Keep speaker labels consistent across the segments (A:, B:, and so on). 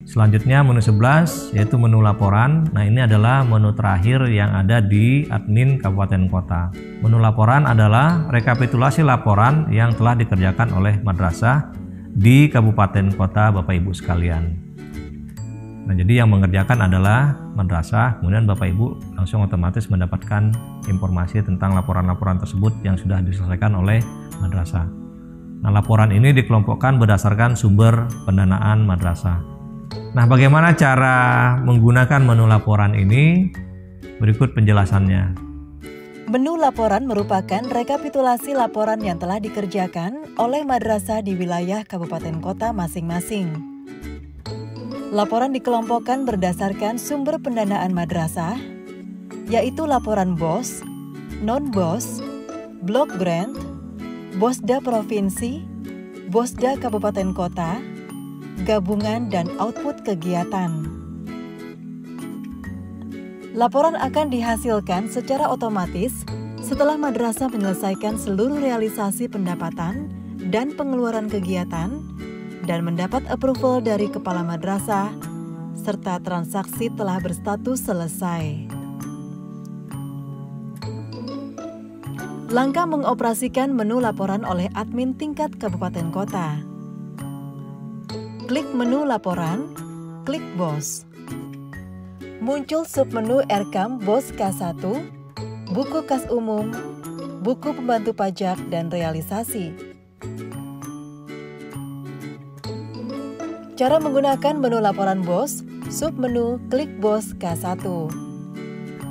A: Selanjutnya menu 11 yaitu menu laporan. Nah, ini adalah menu terakhir yang ada di admin kabupaten kota. Menu laporan adalah rekapitulasi laporan yang telah dikerjakan oleh madrasah di kabupaten kota Bapak Ibu sekalian. Nah, jadi yang mengerjakan adalah madrasah, kemudian Bapak Ibu langsung otomatis mendapatkan informasi tentang laporan-laporan tersebut yang sudah diselesaikan oleh madrasah. Nah, laporan ini dikelompokkan berdasarkan sumber pendanaan madrasah. Nah, bagaimana cara menggunakan menu laporan ini? Berikut penjelasannya.
B: Menu laporan merupakan rekapitulasi laporan yang telah dikerjakan oleh madrasah di wilayah kabupaten kota masing-masing. Laporan dikelompokkan berdasarkan sumber pendanaan madrasah, yaitu laporan BOS, non-BOS, block grant, BOSDA provinsi, BOSDA kabupaten kota, gabungan, dan output kegiatan. Laporan akan dihasilkan secara otomatis setelah madrasah menyelesaikan seluruh realisasi pendapatan dan pengeluaran kegiatan dan mendapat approval dari kepala madrasah serta transaksi telah berstatus selesai. Langkah mengoperasikan menu laporan oleh admin tingkat kabupaten kota. Klik menu laporan, klik BOS. Muncul submenu Rekam BOS K1, buku kas umum, buku pembantu pajak, dan realisasi. Cara menggunakan menu laporan BOS, submenu klik BOS K1.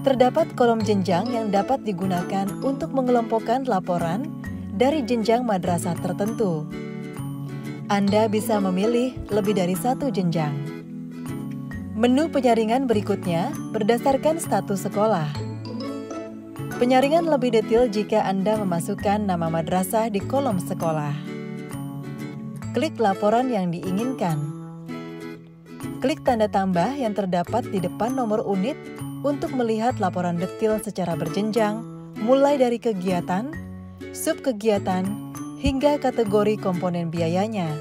B: Terdapat kolom jenjang yang dapat digunakan untuk mengelompokkan laporan dari jenjang madrasah tertentu. Anda bisa memilih lebih dari satu jenjang. Menu penyaringan berikutnya berdasarkan status sekolah. Penyaringan lebih detail jika Anda memasukkan nama madrasah di kolom sekolah. Klik laporan yang diinginkan. Klik tanda tambah yang terdapat di depan nomor unit untuk melihat laporan detail secara berjenjang, mulai dari kegiatan, subkegiatan, hingga kategori komponen biayanya.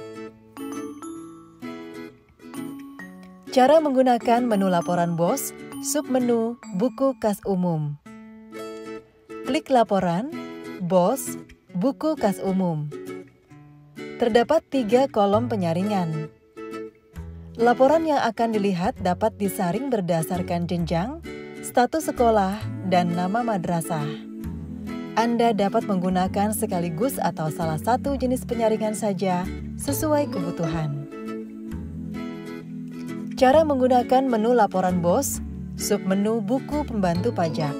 B: Cara menggunakan menu laporan BOS, submenu buku kas umum. Klik laporan, BOS, buku kas umum. Terdapat 3 kolom penyaringan. Laporan yang akan dilihat dapat disaring berdasarkan jenjang, status sekolah, dan nama madrasah. Anda dapat menggunakan sekaligus atau salah satu jenis penyaringan saja sesuai kebutuhan. Cara menggunakan menu laporan BOS, submenu buku pembantu pajak.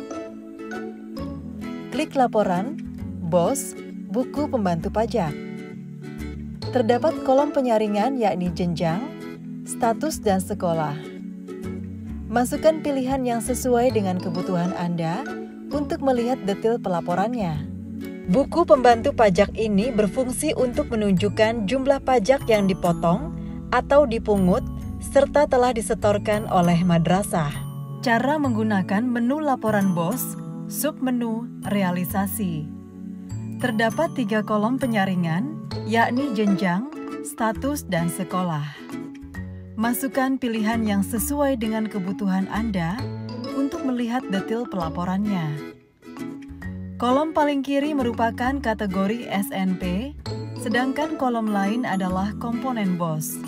B: Klik laporan, BOS, buku pembantu pajak. Terdapat kolom penyaringan yakni jenjang, status, dan sekolah. Masukkan pilihan yang sesuai dengan kebutuhan Anda untuk melihat detail pelaporannya. Buku pembantu pajak ini berfungsi untuk menunjukkan jumlah pajak yang dipotong atau dipungut serta telah disetorkan oleh madrasah. Cara menggunakan menu laporan BOS, submenu realisasi. Terdapat 3 kolom penyaringan, yakni jenjang, status, dan sekolah. Masukkan pilihan yang sesuai dengan kebutuhan Anda untuk melihat detail pelaporannya. Kolom paling kiri merupakan kategori SNP, sedangkan kolom lain adalah komponen BOS.